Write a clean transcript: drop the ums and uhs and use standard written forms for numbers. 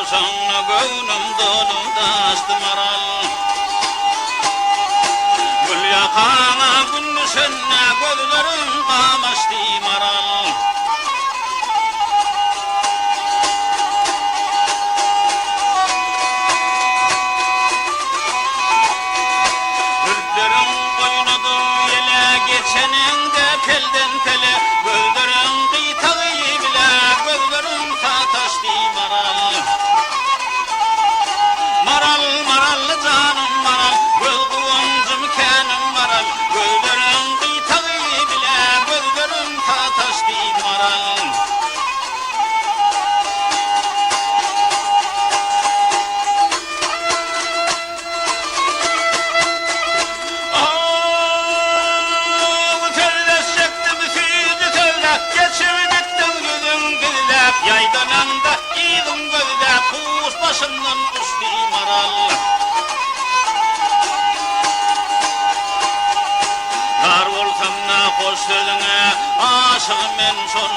bolsaň göwnüm dolu dasty maral. Gül ýakana gündüz senne gözlerim gamaşdy maral. Güllerim oynadı yele geçeninde pelden pele. Gözlerim gıytağı bile gözlerim sataşdy maral. Maral maral canım maral, göz kıvamcım kenim maral. Gözlerim gıytağı bile gözlerim sataşdy maral. Yaydananda iğdim gözle kuş başımdan uçtu maral. Dar olsam na hoş sözüne aşığım men son